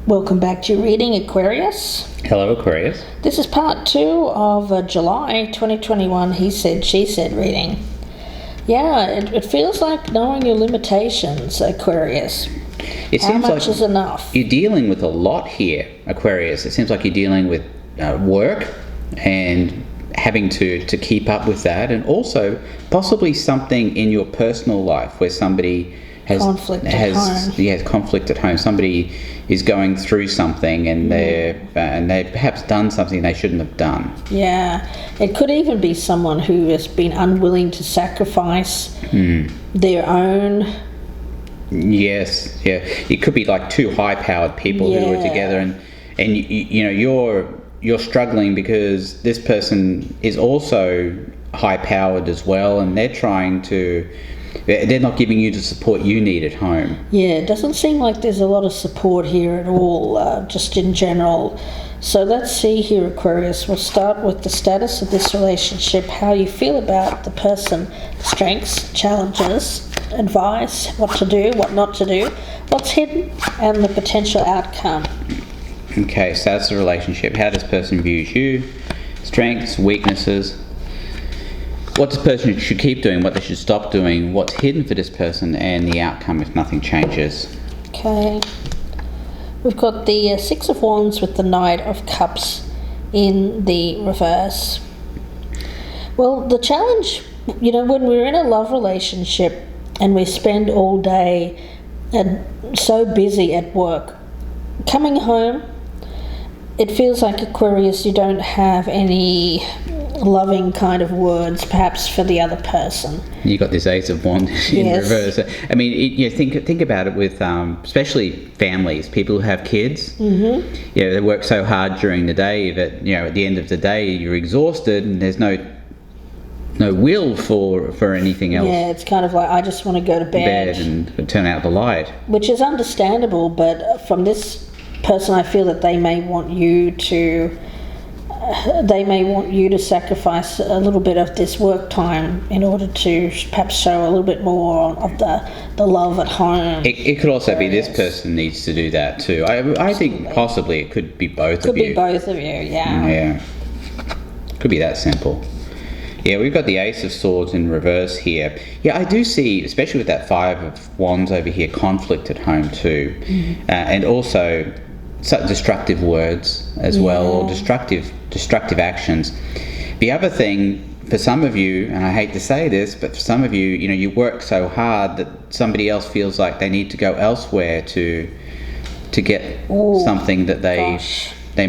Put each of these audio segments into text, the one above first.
Welcome back to your reading, Aquarius. Hello, Aquarius. This is part 2 of July 2021 He Said, She Said reading. Yeah, it feels like knowing your limitations, Aquarius. How much is enough? You're dealing with a lot here, Aquarius. It seems like you're dealing with work and having to keep up with that, and also possibly something in your personal life where somebody has conflict at home. Somebody is going through something and they've perhaps done something they shouldn't have done. Yeah, it could even be someone who has been unwilling to sacrifice their own. Yes, yeah. It could be like two high-powered people who are together, and you know you're struggling because this person is also high-powered as well, and they're not giving you the support you need at home. Yeah, it doesn't seem like there's a lot of support here at all, just in general. So let's see here, Aquarius. We'll start with the status of this relationship, how you feel about the person, strengths, challenges, advice, what to do, what not to do, what's hidden, and the potential outcome. Okay, status of the relationship, how this person views you, strengths, weaknesses, what this person should keep doing, what they should stop doing, what's hidden for this person, and the outcome if nothing changes. Okay. We've got the Six of Wands with the Knight of Cups in the reverse. Well, the challenge, when we're in a love relationship and we spend all day and so busy at work, coming home, it feels like, Aquarius, you don't have any loving kind of words perhaps for the other person. You got this Ace of Wands in reverse. I mean, think about it with especially families, people who have kids. They work so hard during the day that at the end of the day you're exhausted and there's no will for anything else. Yeah, it's kind of like, I just want to go to bed and turn out the light, which is understandable, but from this person I feel that they may want you to sacrifice a little bit of this work time in order to perhaps show a little bit more of the love at home. It could also be this person needs to do that too. I think possibly it could be both of you. Could be both of you, yeah. Yeah. Could be that simple. Yeah, we've got the Ace of Swords in reverse here. Yeah, I do see, especially with that Five of Wands over here, conflict at home too. And also destructive words as well, or destructive actions. The other thing for some of you, and I hate to say this, but for some of you, you work so hard that somebody else feels like they need to go elsewhere to get something that they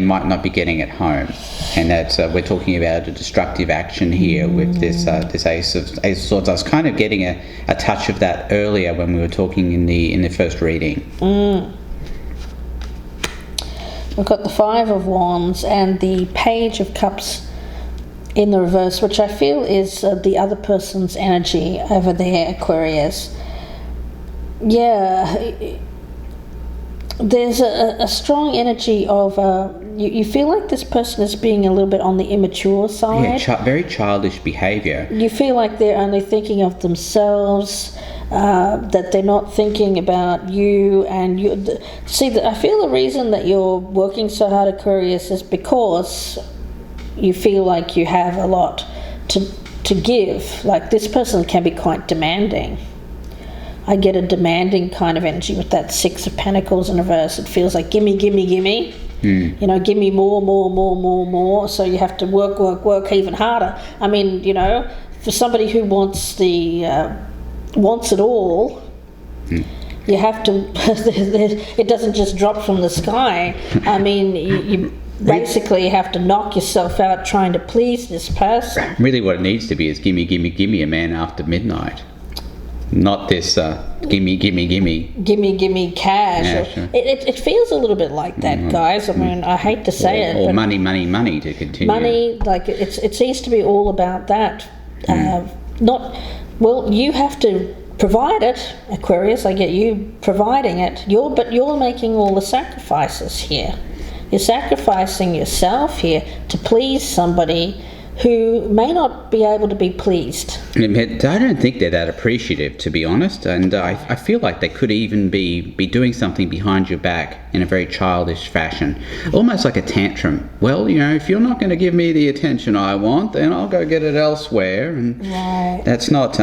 might not be getting at home, and that's we're talking about a destructive action here with this Ace of Swords. I was kind of getting a touch of that earlier when we were talking in the first reading. We've got the Five of Wands and the Page of Cups in the reverse, which I feel is the other person's energy over there, Aquarius. Yeah, there's a strong energy of you feel like this person is being a little bit on the immature side. Yeah, very childish behaviour. You feel like they're only thinking of themselves, that they're not thinking about you. And I feel the reason that you're working so hard, Aquarius, is because you feel like you have a lot to give. Like, this person can be quite demanding. I get a demanding kind of energy with that Six of Pentacles in reverse. It feels like gimme, gimme, gimme. Give me more. So you have to work even harder. I mean, for somebody who wants it all, you have to. It doesn't just drop from the sky. I mean, you basically have to knock yourself out trying to please this person. Really, what it needs to be is gimme, gimme, gimme, a man after midnight. Not this gimme cash. Yeah, sure. It feels a little bit like that, guys. I mean, I hate to say it, or but money to continue. Money, like it seems to be all about that. You have to provide it, Aquarius. I get you providing it. But you're making all the sacrifices here. You're sacrificing yourself here to please somebody who may not be able to be pleased. I don't think they're that appreciative, to be honest, and I feel like they could even be doing something behind your back in a very childish fashion, almost like a tantrum. Well, if you're not going to give me the attention I want, then I'll go get it elsewhere, and Right. that's not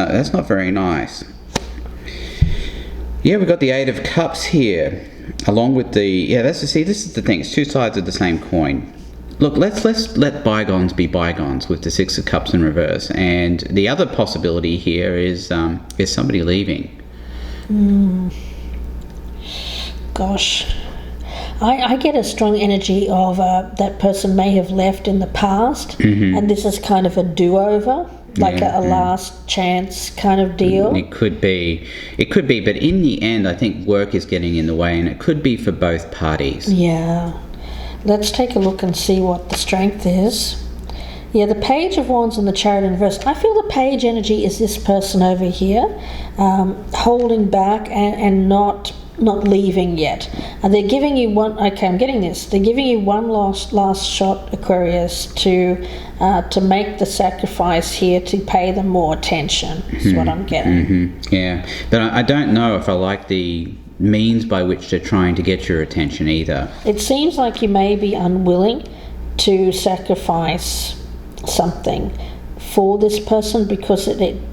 very nice. Yeah, we've got the Eight of Cups here, along with this is the thing. It's two sides of the same coin. Look, let's let bygones be bygones with the Six of Cups in reverse. And the other possibility here is somebody leaving. Gosh. I get a strong energy of that person may have left in the past, and this is kind of a do-over, like a last chance kind of deal. It could be, but in the end, I think work is getting in the way, and it could be for both parties. Yeah. Let's take a look and see what the strength is. Yeah, the Page of Wands and the Chariot in reverse. I feel the Page energy is this person over here, holding back and not leaving yet. And they're giving you one. Okay, I'm getting this. They're giving you one last shot, Aquarius, to make the sacrifice here to pay them more attention. Is what I'm getting. Yeah, but I don't know if I like the means by which they're trying to get your attention either. It seems like you may be unwilling to sacrifice something for this person because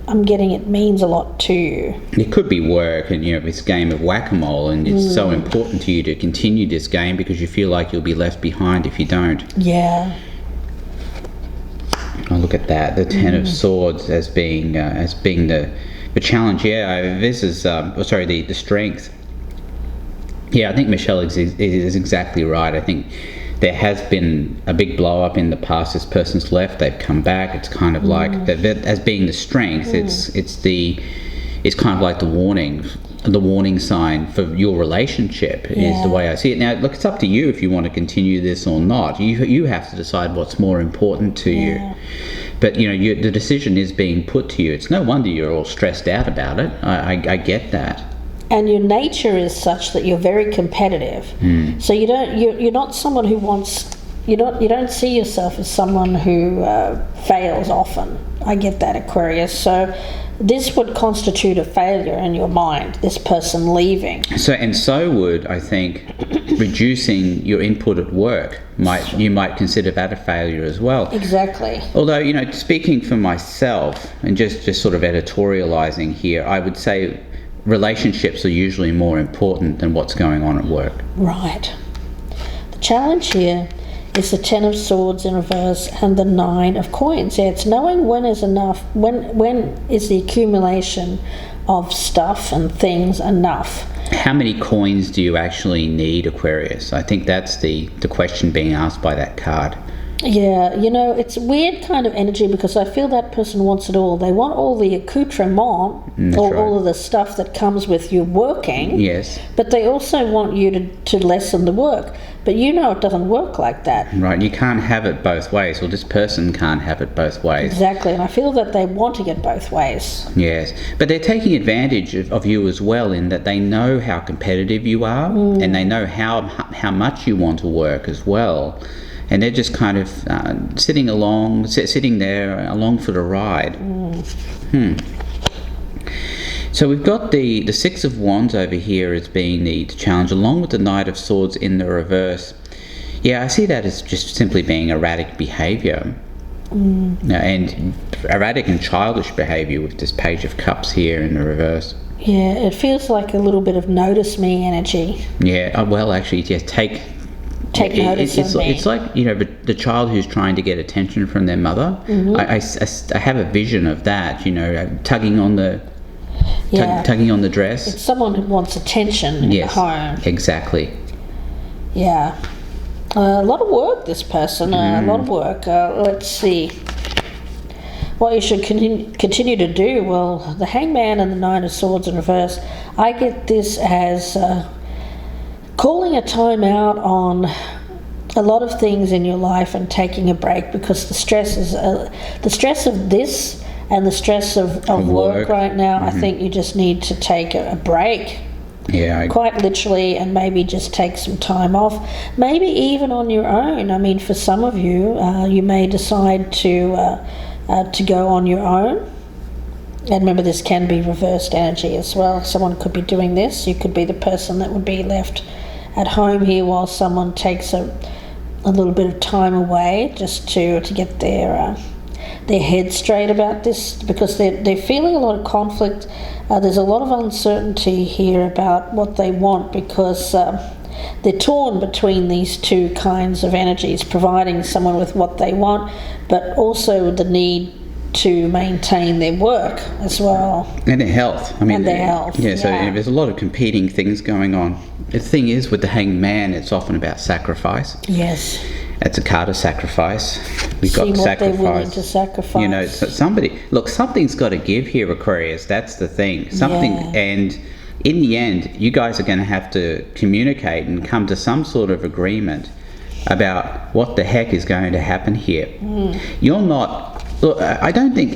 I'm getting it means a lot to you. It could be work, and this game of whack-a-mole, and it's so important to you to continue this game because you feel like you'll be left behind if you don't. Yeah. Oh, look at that, the Ten of Swords as being the challenge. Yeah, this is the strength. Yeah, I think Michelle is exactly right. I think there has been a big blow up in the past. This person's left, they've come back. It's kind of like that as being the strength. It's kind of like the warning sign for your relationship is the way I see it. Now, look, it's up to you if you want to continue this or not. You have to decide what's more important to you. But the decision is being put to you. It's no wonder you're all stressed out about it. I get that. And your nature is such that you're very competitive. So you're not someone who wants. You don't see yourself as someone who fails often. I get that, Aquarius. So this would constitute a failure in your mind, this person leaving. So would, I think, reducing your input at work. You might consider that a failure as well. Exactly. Although, speaking for myself and just sort of editorializing here, I would say relationships are usually more important than what's going on at work. Right. The challenge here is the Ten of Swords in reverse and the Nine of Coins. Yeah, it's knowing when is enough, when is the accumulation of stuff and things enough. How many coins do you actually need, Aquarius? I think that's the question being asked by that card. Yeah, it's a weird kind of energy because I feel that person wants it all. They want all the accoutrement, all of the stuff that comes with you working. Yes. But they also want you to lessen the work. But it doesn't work like that. Right, you can't have it both ways, or this person can't have it both ways. Exactly, and I feel that they want it both ways. Yes, but they're taking advantage of you as well in that they know how competitive you are and they know how much you want to work as well. And they're just kind of sitting there along for the ride. So we've got the Six of Wands over here as being the challenge, along with the Knight of Swords in the reverse. Yeah, I see that as just simply being erratic behaviour. And erratic and childish behaviour with this Page of Cups here in the reverse. Yeah, it feels like a little bit of notice me energy. Yeah, well, actually, yes, take notice of me. It's like the child who's trying to get attention from their mother. I have a vision of that, tugging on the tugging on the dress. It's someone who wants attention in the home. Exactly. Yeah, a lot of work. This person, a lot of work. Let's see what you should continue to do. Well, the Hangman and the Nine of Swords in reverse. I get this as calling a time out on a lot of things in your life and taking a break because the stress of this and the stress of work right now. I think you just need to take a break Yeah. Quite literally, and maybe just take some time off, maybe even on your own. I mean, for some of you, you may decide to go on your own. And remember, this can be reversed energy as well. Someone could be doing this. You could be the person that would be left at home here while someone takes a little bit of time away just to get their head straight about this, because they're feeling a lot of conflict. There's a lot of uncertainty here about what they want, because they're torn between these two kinds of energies, providing someone with what they want, but also the need to maintain their work as well. And their health. I mean, and their health. Yeah, so there's a lot of competing things going on. The thing is, with the Hanged Man, it's often about sacrifice. Yes. It's a card of sacrifice. We've got what sacrifice. They're willing to sacrifice. You know, something's got to give here, Aquarius. That's the thing. Something, and in the end, you guys are going to have to communicate and come to some sort of agreement about what the heck is going to happen here. You're not. Look, I don't think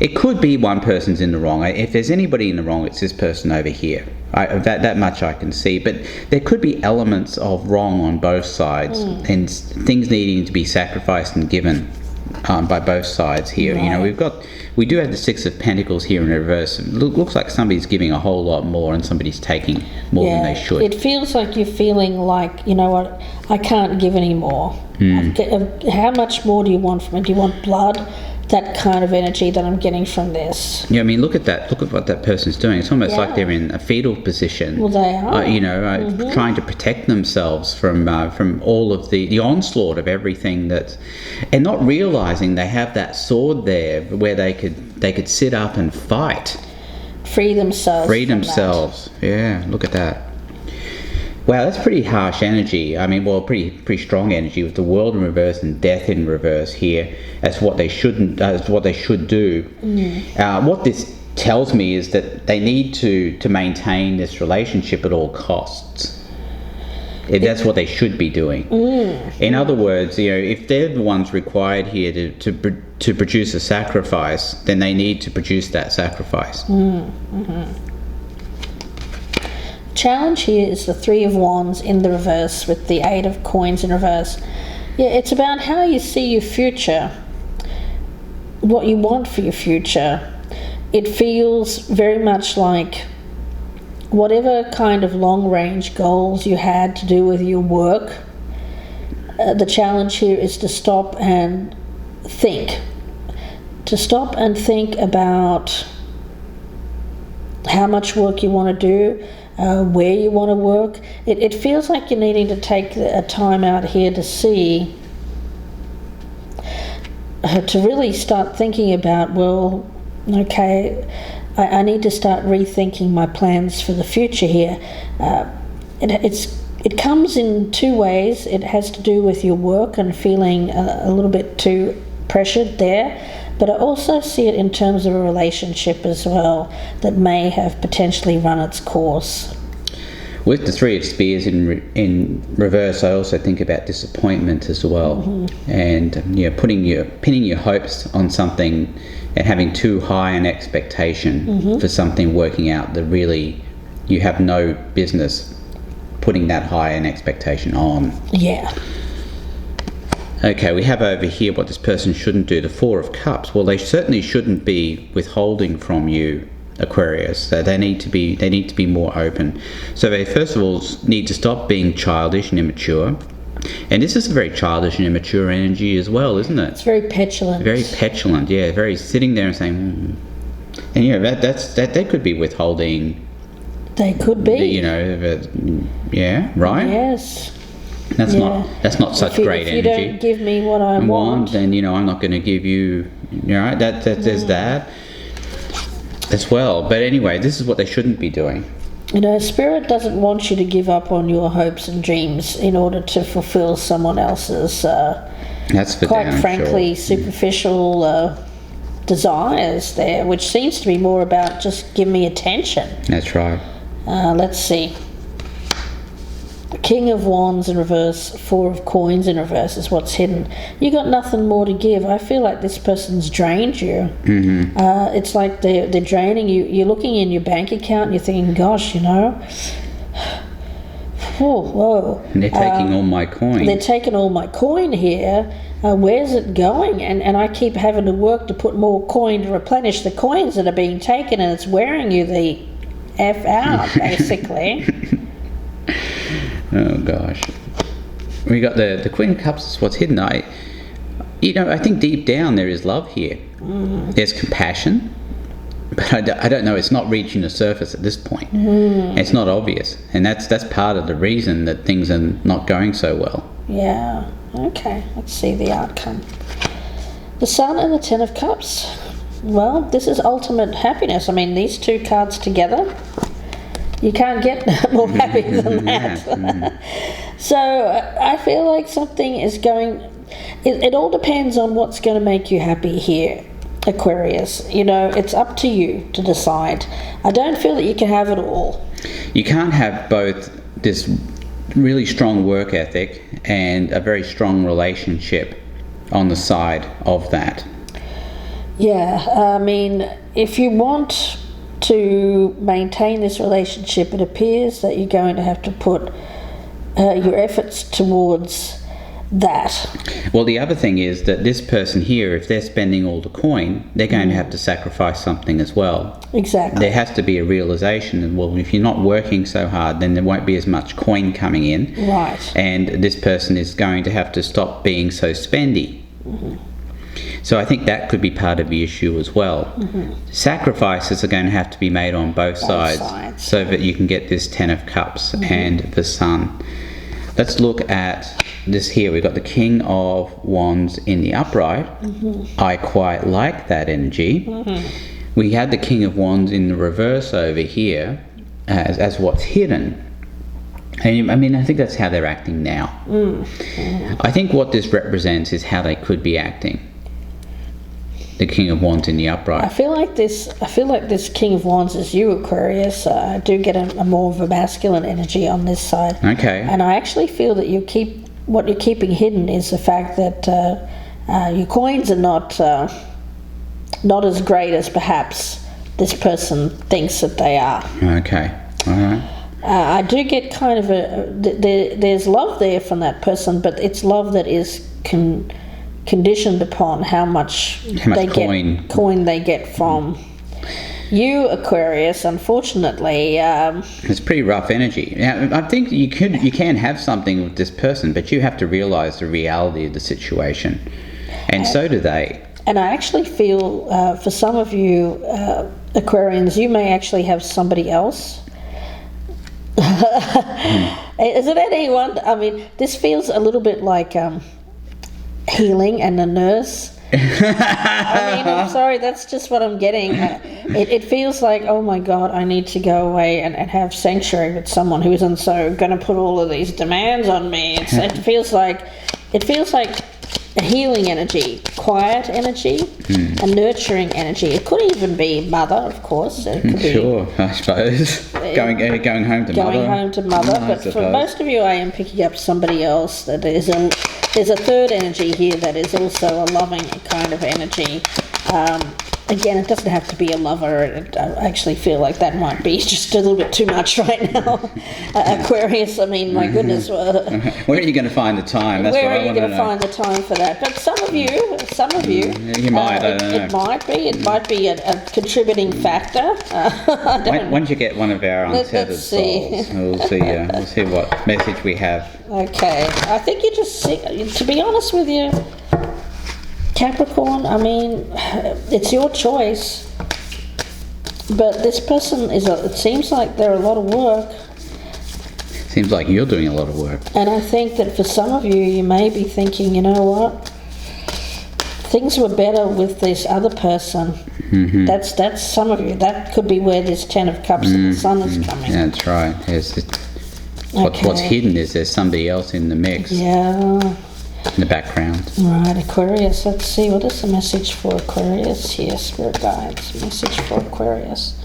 it could be one person's in the wrong. If there's anybody in the wrong, it's this person over here. That much I can see. But there could be elements of wrong on both sides, and things needing to be sacrificed and given by both sides here. Right. You know, we do have the Six of Pentacles here in reverse. It looks like somebody's giving a whole lot more and somebody's taking more than they should. It feels like you're feeling like, you know what, I can't give any more. How much more do you want from it? Do you want blood? That kind of energy that I'm getting from this. Yeah, I mean, look at that. Look at what that person's doing. It's almost like they're in a fetal position. Well, they are. Trying to protect themselves from all of the onslaught of everything and not realizing they have that sword there where they could sit up and fight, free themselves. Yeah, look at that. Wow, that's pretty harsh energy. I mean, well, pretty strong energy with the World in reverse and Death in reverse here. That's what they should do. What this tells me is that they need to maintain this relationship at all costs. That's what they should be doing. In other words, you know, if they're the ones required here to produce a sacrifice, then they need to produce that sacrifice. Challenge here is the Three of Wands in the reverse with the Eight of Coins in reverse. Yeah, it's about how you see your future, what you want for your future. It feels very much like whatever kind of long-range goals you had to do with your work, the challenge here is to stop and think. To stop and think about how much work you want to do, where you want to work. It feels like you're needing to take a time out here to see, to really start thinking about, well, okay, I need to start rethinking my plans for the future here. It comes in two ways. It has to do with your work and feeling a little bit too pressured there, but I also see it in terms of a relationship as well that may have potentially run its course. With the Three of Spears in reverse, I also think about disappointment as well, and pinning your hopes on something and having too high an expectation for something working out that really you have no business putting that high an expectation on. Yeah. Okay, we have over here what this person shouldn't do, the Four of Cups. Well, they certainly shouldn't be withholding from you, Aquarius. So they need to be more open. So they first of all need to stop being childish and immature. And this is a very childish and immature energy as well, isn't it? It's very petulant. Very petulant, yeah. Very sitting there and saying, and that they could be withholding. They could be. Yeah, right. Yes. That's not such great energy. If you don't give me what I want, then I'm not going to give you. Right? There's that as well. But anyway, this is what they shouldn't be doing. Spirit doesn't want you to give up on your hopes and dreams in order to fulfill someone else's, that's for quite damn frankly, sure. superficial desires there, which seems to be more about just give me attention. That's right. Let's see. King of Wands in reverse, Four of Coins in reverse is what's hidden. You got nothing more to give. I feel like this person's drained you. It's like they're draining you. You're looking in your bank account and you're thinking, gosh, whoa. And they're taking all my coin. They're taking all my coin here. Where's it going? And I keep having to work to put more coin to replenish the coins that are being taken, and it's wearing you the F out, basically. Oh gosh, we got the Queen of Cups is what's hidden. I think deep down there is love here. There's compassion, but I don't know. It's not reaching the surface at this point. It's not obvious, and that's part of the reason that things are not going so well. Yeah. Okay. Let's see the outcome. The Sun and the Ten of Cups. Well, this is ultimate happiness. I mean, these two cards together. You can't get more happy than that. So I feel like something is going... It all depends on what's going to make you happy here, Aquarius. It's up to you to decide. I don't feel that you can have it all. You can't have both this really strong work ethic and a very strong relationship on the side of that. Yeah, I mean, if you want to maintain this relationship, it appears that you're going to have to put your efforts towards that. Well, the other thing is that this person here, if they're spending all the coin, they're going to have to sacrifice something as well. Exactly. There has to be a realization that, well, if you're not working so hard, then there won't be as much coin coming in. Right. And this person is going to have to stop being so spendy. So I think that could be part of the issue as well. Sacrifices are going to have to be made on both sides so that you can get this Ten of Cups and the Sun. Let's look at this here. We've got the King of Wands in the upright. I quite like that energy. We had the King of Wands in the reverse over here as what's hidden. And I mean, I think that's how they're acting now. I think what this represents is how they could be acting. The King of Wands in the upright. I feel like this King of Wands is you, Aquarius. I do get a more of a masculine energy on this side. Okay. And I actually feel that what you're keeping hidden is the fact that your coins are not as great as perhaps this person thinks that they are. Okay. All right. I do get kind of there's love there from that person, but it's love that is conditioned upon how much coin they get from you, Aquarius. Unfortunately, it's pretty rough energy. Now, I think you can have something with this person, but you have to realize the reality of the situation, and so do they. And I actually feel for some of you Aquarians, you may actually have somebody else. Is it anyone? I mean, this feels a little bit like healing and a nurse. I mean, I'm sorry, that's just what I'm getting. It feels like, oh my God, I need to go away and have sanctuary with someone who isn't so going to put all of these demands on me. It feels like a healing energy, quiet energy, a nurturing energy. It could even be mother, of course. It could sure, I suppose. Going home to mother. Going home to mother. But for most of you, I am picking up somebody else. That there's a third energy here that is also a loving kind of energy. Again, it doesn't have to be a lover. I actually feel like that might be just a little bit too much right now. Aquarius, I mean, my goodness. Where are you going to find the time? That's where what are you going to find the time for that? But some of you, you might. I don't know. It might be a contributing factor. Once you get one of our untethered souls, we'll see what message we have. Okay, I think you just see. To be honest with you, Capricorn, I mean, it's your choice, but this person it seems like they're a lot of work. Seems like you're doing a lot of work. And I think that for some of you, you may be thinking, you know what, things were better with this other person. That's some of you. That could be where this Ten of Cups and the Sun is coming. That's right. What's hidden is there's somebody else in the mix. Yeah. In the background. Right, Aquarius. Let's see, what is the message for Aquarius here? Spirit guides. Message for Aquarius.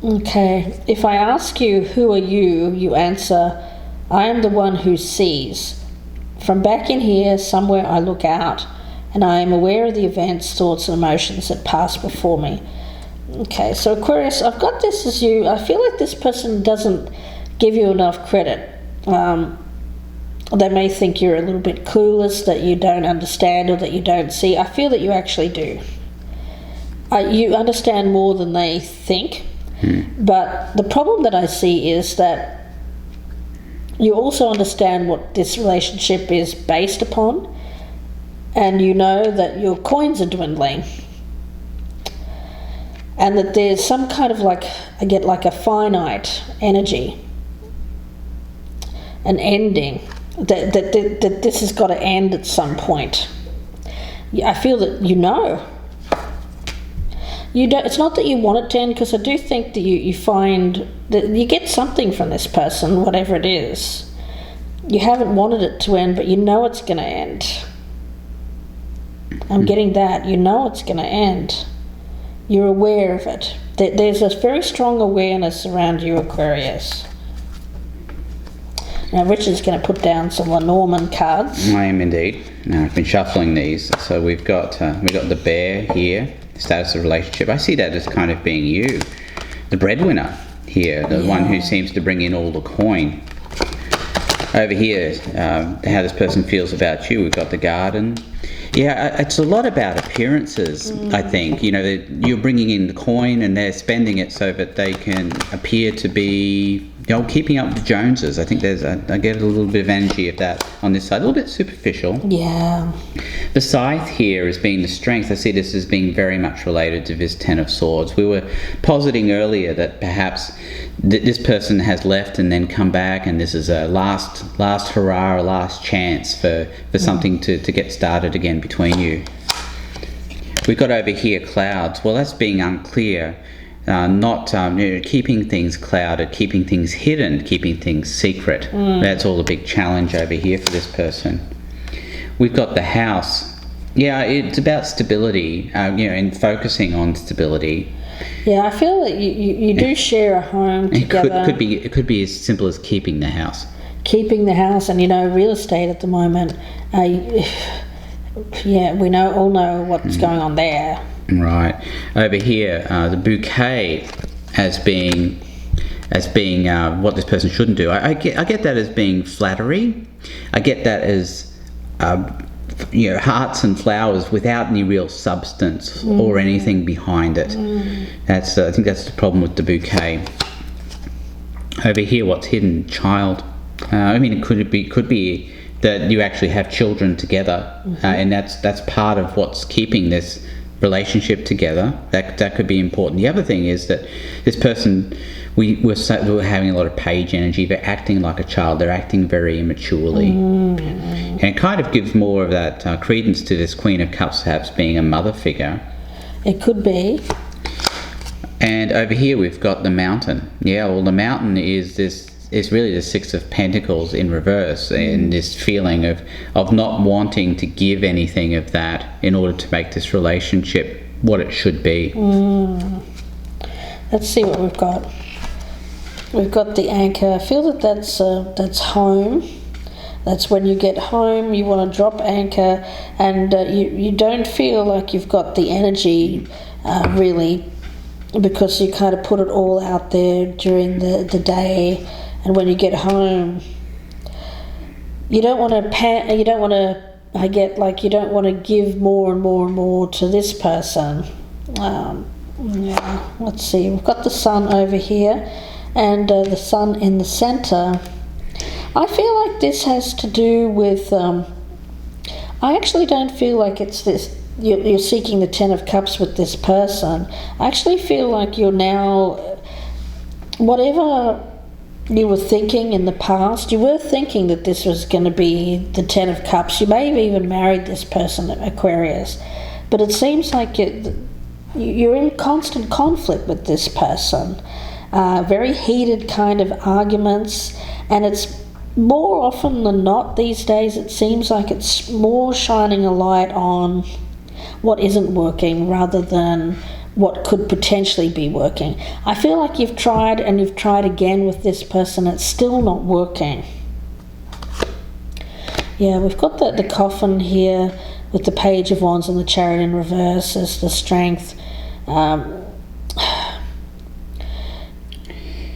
Okay. If I ask you, who are you? You answer, I am the one who sees. From back in here, somewhere I look out, and I am aware of the events, thoughts, and emotions that pass before me. Okay, so Aquarius, I've got this as you. I feel like this person doesn't give you enough credit. They may think you're a little bit clueless, that you don't understand or that you don't see. I feel that you actually do. You understand more than they think. But the problem that I see is that you also understand what this relationship is based upon, and you know that your coins are dwindling. And that there's some kind of I get like a finite energy, an ending. That this has got to end at some point. I feel that you know. You don't. It's not that you want it to end, because I do think that you find that you get something from this person, whatever it is. You haven't wanted it to end, but you know it's going to end. I'm getting that. You know it's going to end. You're aware of it. There's a very strong awareness around you, Aquarius. Now, Richard's going to put down some Lenormand cards. I am indeed. Now, I've been shuffling these. So we've got the bear here, status of relationship. I see that as kind of being you, the breadwinner here, the one who seems to bring in all the coin. Over here, how this person feels about you. We've got the garden. Yeah, it's a lot about appearances, I think. You know, you're bringing in the coin and they're spending it so that they can appear to be, keeping up with the Joneses. I think I get a little bit of energy of that on this side, a little bit superficial. Yeah. The scythe here as being the strength. I see this as being very much related to this Ten of Swords. We were positing earlier that perhaps this person has left and then come back, and this is a last hurrah, a last chance for something to get started again between you. We've got over here clouds. Well, that's being unclear. Not keeping things clouded, keeping things hidden, keeping things secret. That's all a big challenge over here for this person. We've got the house. Yeah, it's about stability, and focusing on stability. Yeah, I feel that you do share a home together. It could be as simple as keeping the house. Keeping the house, and real estate at the moment. We all know what's going on there. Right. Over here, the bouquet as being what this person shouldn't do. I get that as being flattery. I get that as hearts and flowers without any real substance or anything behind it. I think that's the problem with the bouquet. Over here, what's hidden? Child. It could be that you actually have children together, and that's part of what's keeping this relationship together. That could be important. The other thing is that this person, we're having a lot of page energy. They're acting like a child. They're acting very immaturely, and it kind of gives more of that credence to this Queen of Cups perhaps being a mother figure. It could be. And over here we've got the Mountain. Yeah, well, the Mountain is really the Six of Pentacles in reverse, and this feeling of not wanting to give anything of that in order to make this relationship what it should be. Let's see what we've got. We've got the Anchor. I feel that's home. That's when you get home, you want to drop anchor, and you don't feel like you've got the energy really, because you kind of put it all out there during the day. And when you get home, you don't want to you don't want to give more and more and more to this person. Let's see, we've got the Sun over here, and the Sun in the center. I feel like this has to do with, I actually don't feel like it's this, you're seeking the Ten of Cups with this person. I actually feel like you're now, whatever you were thinking in the past, you were thinking that this was going to be the Ten of Cups. You may have even married this person, Aquarius, but it seems like you're in constant conflict with this person. Very heated kind of arguments, and it's more often than not these days, it seems like it's more shining a light on what isn't working rather than what could potentially be working. I feel like you've tried and you've tried again with this person, it's still not working. Yeah, we've got the coffin here with the Page of Wands and the Chariot in reverse as the Strength.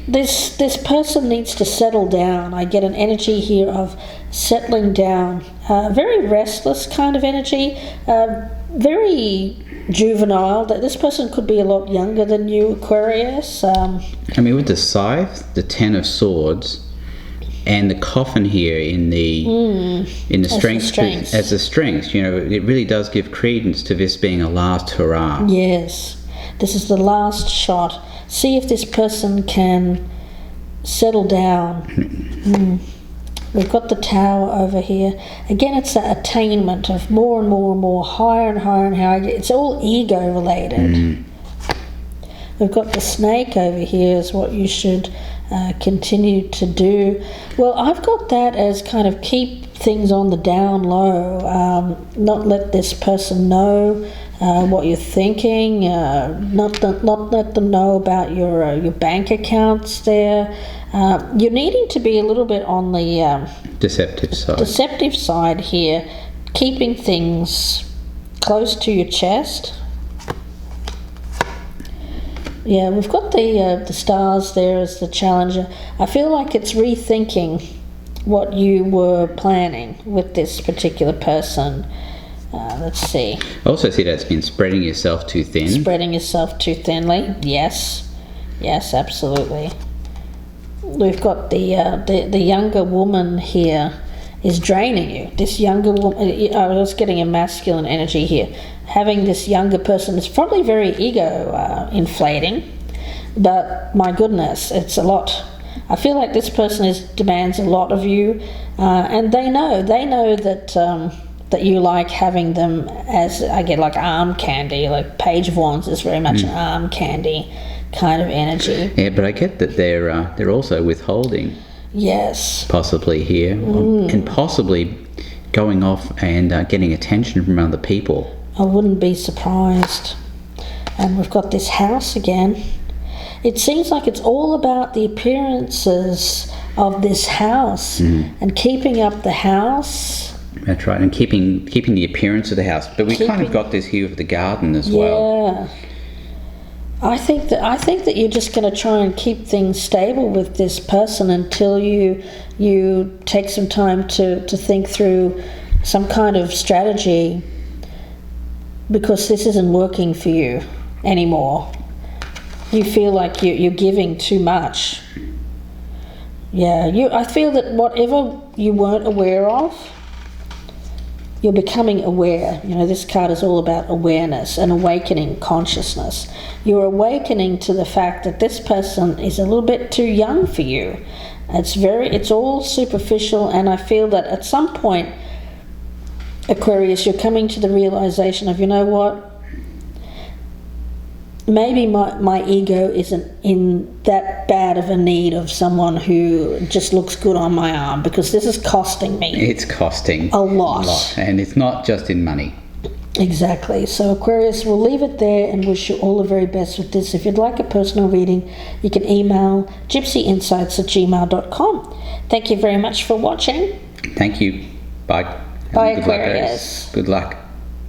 This person needs to settle down. I get an energy here of settling down. Very restless kind of energy. Very juvenile. That this person could be a lot younger than you, Aquarius. I mean, with the Scythe, the Ten of Swords, and the coffin here in the Strength as the Strength, you know, it really does give credence to this being a last hurrah. Yes, this is the last shot. See if this person can settle down. We've got the Tower over here. Again, it's that attainment of more and more and more, higher and higher and higher. It's all ego related. We've got the Snake over here is what you should continue to do. Well, I've got that as kind of keep things on the down low, not let this person know what you're thinking, not let them know about your bank accounts there. You're needing to be a little bit on the deceptive side here, keeping things close to your chest. Yeah, we've got the stars there as the Challenger. I feel like it's rethinking what you were planning with this particular person. Let's see. I also see that's been spreading yourself too thin. Spreading yourself too thinly. Yes, absolutely. We've got the younger woman here is draining you. This younger woman, I was getting a masculine energy here. Having this younger person is probably very ego inflating, but my goodness, it's a lot. I feel like this person demands a lot of you, and they know that you like having them as, I get like arm candy. Like Page of Wands is very much an arm candy kind of energy. Yeah, but I get that they're also withholding. Yes. Possibly here, and possibly going off and getting attention from other people. I wouldn't be surprised. And we've got this House again. It seems like it's all about the appearances of this house and keeping up the house. That's right, and keeping the appearance of the house. But we kind of got this here with the garden as well. Yeah. I think that you're just going to try and keep things stable with this person until you take some time to think through some kind of strategy, because this isn't working for you anymore. You feel like you're giving too much. Yeah, I feel that whatever you weren't aware of, you're becoming aware. You know, this card is all about awareness and awakening consciousness. You're awakening to the fact that this person is a little bit too young for you. It's all superficial, and I feel that at some point, Aquarius, you're coming to the realization of, you know what? Maybe my ego isn't in that bad of a need of someone who just looks good on my arm, because this is costing me. It's costing a lot. And it's not just in money. Exactly. So Aquarius, we'll leave it there and wish you all the very best with this. If you'd like a personal reading, you can email gypsyinsights@gmail.com. Thank you very much for watching. Thank you. Bye. Bye, Aquarius. Good luck.